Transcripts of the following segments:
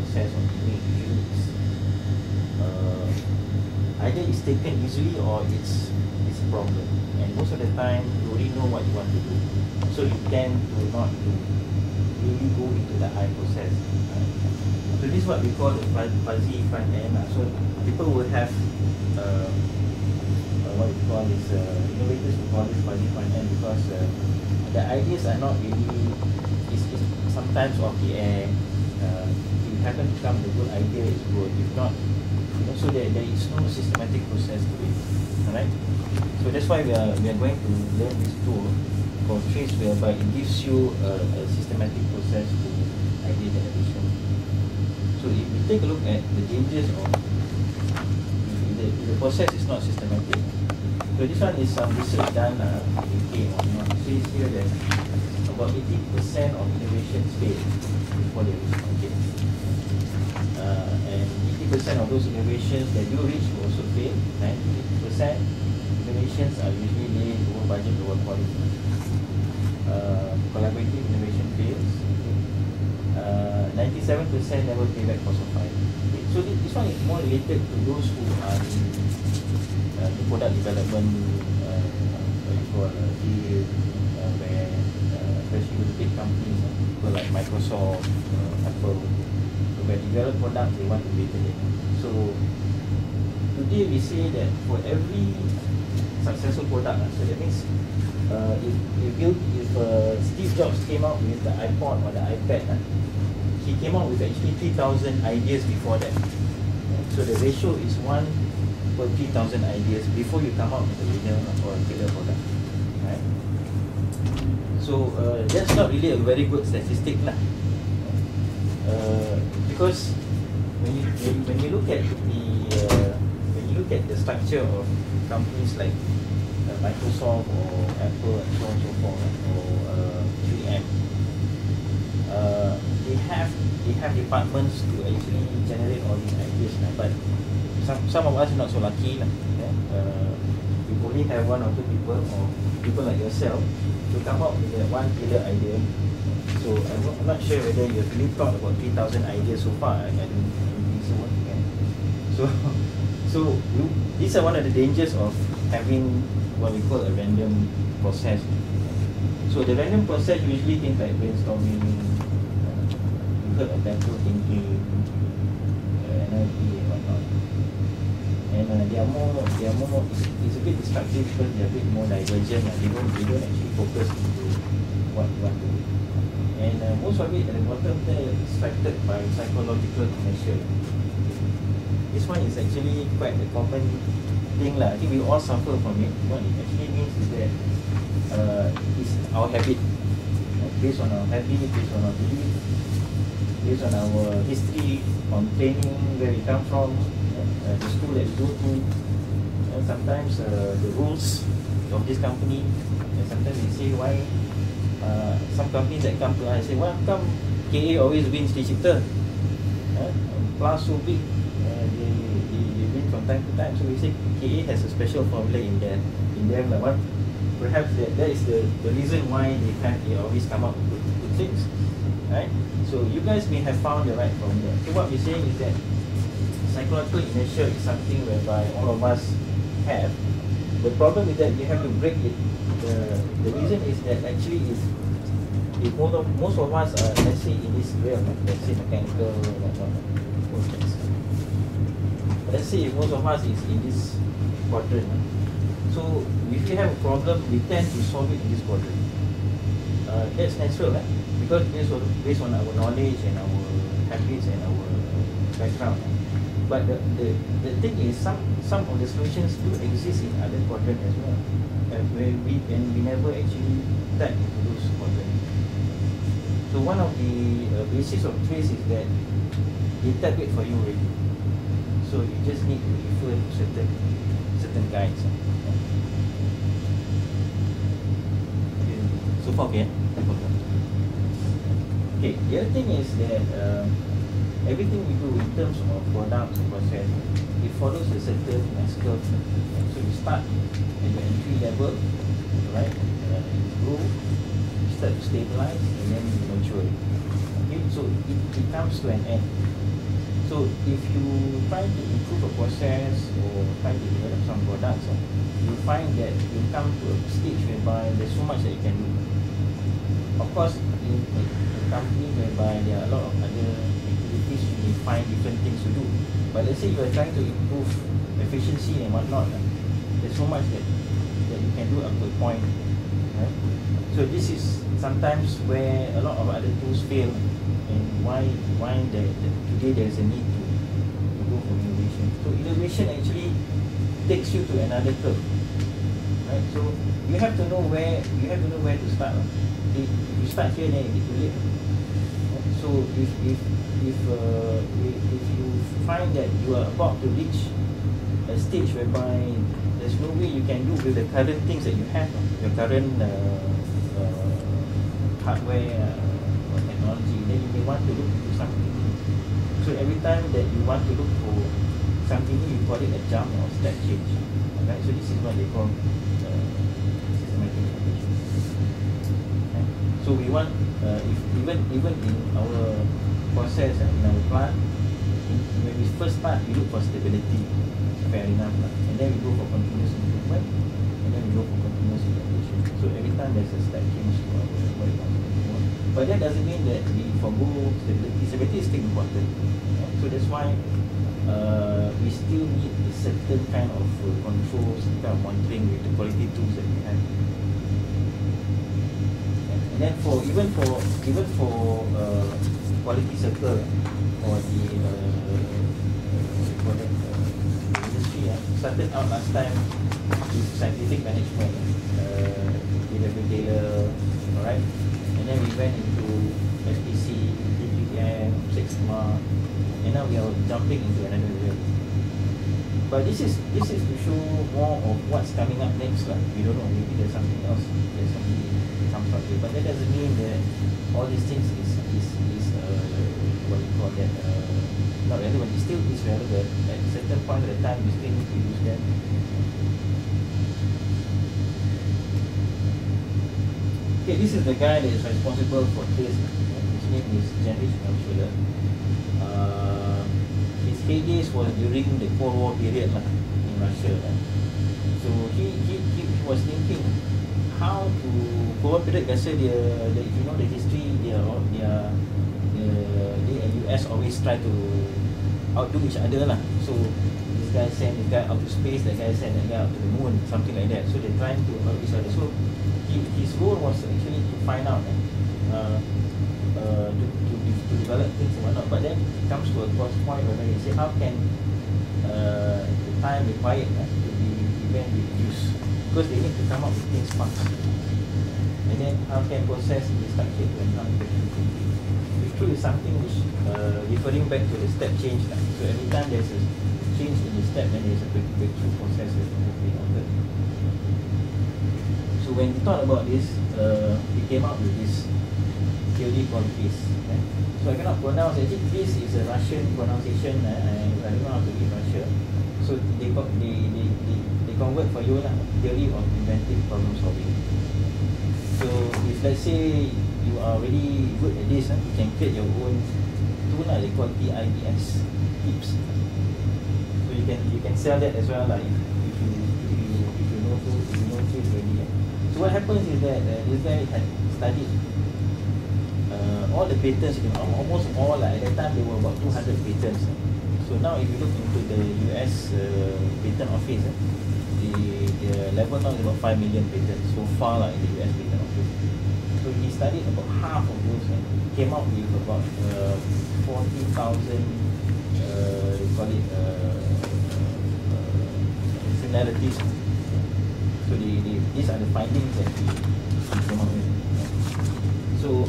process of image shoots, either it's taken easily or it's a problem. And most of the time, you already know what you want to do, so you tend to not to really go into the eye process. So this is what we call the fuzzy front end. So people will have what we call this, innovators will call this fuzzy front end, because the ideas are not really, it's sometimes off the air. If you happen to come, the good idea is good. If not, so there is no systematic process to it. Alright? So that's why we are going to learn this tool called Trace, whereby it gives you a systematic process to idea generation. So if we take a look at the dangers of the process is not systematic. So this one is some research done in UK. It says here that about 80% of innovations fail before they reach market. And 80% of those innovations that do reach will also fail. 90% innovations are usually made over budget, over quality. Collaborative innovation fails. 97% never pay back cost of fire. Okay. So this one is more related to those who are in the product development, what you call field, where especially with big companies, people like Microsoft, Apple, where they develop products, they want to patent it. So today we say that for every successful product, so that means if Steve Jobs came out with the iPod or the iPad, he came out with actually 3,000 ideas before that. So the ratio is 1 per 3,000 ideas before you come out with a winner or a killer product. Right? So that's not really a very good statistic lah. Because when you look at the structure of companies like Microsoft or Apple and so on and so forth, or UEM, they have departments to actually generate all these ideas. But some of us are not so lucky. We only have 1 or 2 people, or people like yourself, to come up with that one killer idea. So I'm not sure whether you have really thought about 3,000 ideas so far. I don't think so. So these are one of the dangers of having what we call a random process. So the random process usually things like brainstorming, you heard of lateral thinking, NLP and whatnot. And they are more it's a bit destructive because they are a bit more divergent, and they don't actually focus into what you want to do. And most of it at the bottom there is distracted by psychological inertia. This one is actually quite a common thing lah. I think we all suffer from it. What it actually means is that it's our habit, based on our habit, based on our belief, based on our history, on training, where we come from, the school that we go to, and sometimes the rules of this company. And sometimes we say why some companies that come to us say, why come KA always wins digital? Class so big, they win from time to time. So we say KA has a special formula in them. Like what? Perhaps that is the reason why they always come up with good things, right? So you guys may have found the right formula. So what we're saying is that psychological inertia is something whereby all of us have. The problem is that you have to break it. The reason is that actually if most of us are, let's say, in this realm, let's say mechanical, let's say if most of us is in this quadrant, so if you have a problem, we tend to solve it in this quadrant. That's natural, right? Because based on our knowledge and our habits and our background. But the thing is, some of the solutions do exist in other quadrants as well, and we never actually tap into those quadrants. So one of the basis of Trace is that they tap it for you already. So you just need to refer to certain guides. So far, okay. Okay. The other thing is that everything we do in terms of products and process, it follows a certain curve. So you start at your entry level, right? You grow, you start to stabilize, and then you mature. Okay, so it comes to an end. So if you try to improve a process or try to develop some products, you find that you come to a stage whereby there's so much that you can do. Of course, in a company whereby there are a lot of other activities, you may find different things to do. But let's say you are trying to improve efficiency and whatnot, there's so much that you can do up to a point, right? So this is sometimes where a lot of other tools fail, and why today there is a need to go for innovation. So innovation actually takes you to another curve, right? So you have to know where to start. If you start here, then it's too late. Right? So if you find that you are about to reach a stage whereby there's no way you can do with the current things that you have, your current hardware or technology, then you may want to look into something new. So every time that you want to look for something new, you call it a jump or step change. Right? So this is what they call systematic innovation. Okay? So we want, if even in our process, in our plant, when we first start, we look for stability, fair enough, and then we go for continuous improvement, and then we go for continuous innovation. So every time there's a step change to our what it comes to. But that doesn't mean that we forgo stability. Stability is still important. Right? So that's why we still need a certain kind of control, some kind of monitoring with the quality tools that we have. And then even for quality circle or the industry, started out last time with scientific management, retailer, alright. And then we went into SPC, PPM, 6 Sigma, and now we are jumping into another area. But this is to show more of what's coming up next. We don't know, maybe there's something else, there's something comes up with. But that doesn't mean that all these things is what you call that, not relevant. It still is relevant. At a certain point at the time, you still need to use them. Okay, this is the guy that is responsible for this. His name is Heinrich Schiller. His heydays was during the Cold War period in Russia. So he was thinking how to Cold War period. Biasa if you know the history, they and US always try to outdo each other lah. So this guy send this guy out to space, that guy send that guy out to the moon, something like that. So they're trying to outdo each other. So his goal was actually to find out to develop things and whatnot. But then it comes to a cross point where he say how can the time required to be even reduced, because they need to come up with things fast. And then how can process be structured to enhance efficiency. Breakthrough is something which referring back to the step change. So every time there's a change in the step, then there's a breakthrough process that will be altered. So when we thought about this, we came up with this theory called PIS. So I cannot pronounce. Actually, PIS is a Russian pronunciation. I don't know how to read Russia. So they convert for you theory of inventive problem solving. So if let's say you are really good at this, you can create your own tool. They call TIPS, tips. So you can sell that as well. If you know tools already. So what happens is that this guy had studied all the patents, almost all. At that time there were about 200 patents. So now if you look into the US patent office, the level now is about 5 million patents so far in the US patent office. So he studied about half of those and came out with about 40,000 they call it similarities. So these are the findings that we came up with. So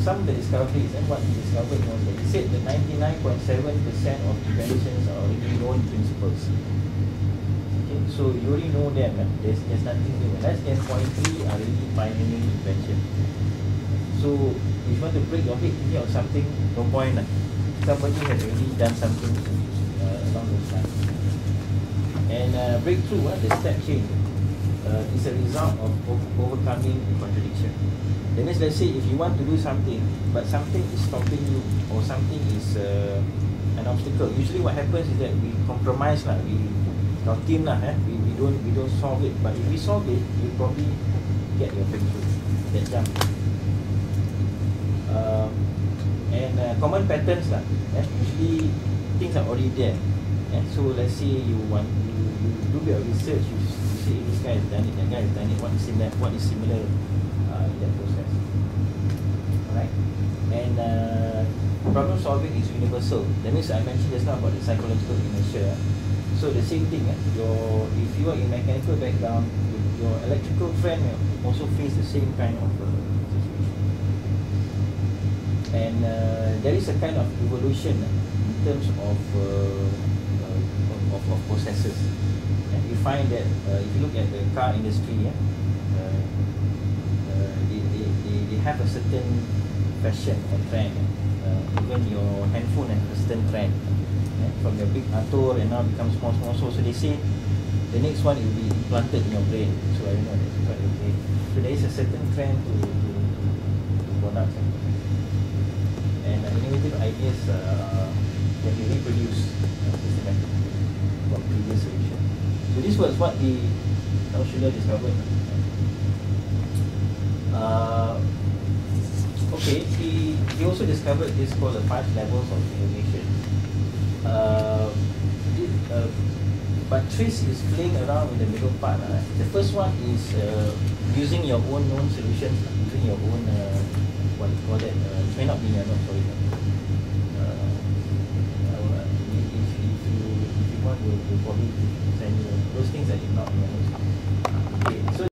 some of the discoveries, and what he discovered was that he said that 99.7% of inventions are already known principles. Okay, so you already know them. There's nothing new. Less than 0.3 are really pioneering invention. So if you want to break your head thinking of something, no point. Somebody has already done something along those lines. And breakthrough, the step change. is a result of overcoming a contradiction. That means, let's say if you want to do something, but something is stopping you, or something is an obstacle. Usually, what happens is that we compromise lah. Our team lah, we don't solve it. But if we solve it, you probably get your breakthrough. That jump. Common patterns lah. Usually, things are already there. So let's say you do your research. You say this guy has done it, that guy has done it. What is similar in that process? Alright. And problem solving is universal. That means I mentioned just now about the psychological inertia. So the same thing. If you are in mechanical background, your electrical friend will also face the same kind of situation. And there is a kind of evolution in terms of processes. You find that if you look at the car industry, they have a certain fashion or trend. Even your handphone has a certain trend. From your big ator and now becomes small. So they say the next one will be implanted in your brain. So I don't know that's what they say. So there is a certain trend to products. And innovative ideas can be reproduced systematically from previous solutions. So this was what the Australia discovered. Okay, he also discovered this called the 5 levels of innovation. But Tris is playing around with the middle part. The first one is using your own known solutions, using your own what you call that. It may not be your own, sorry. If you want, we'll probably send you those things that you not know. Okay, so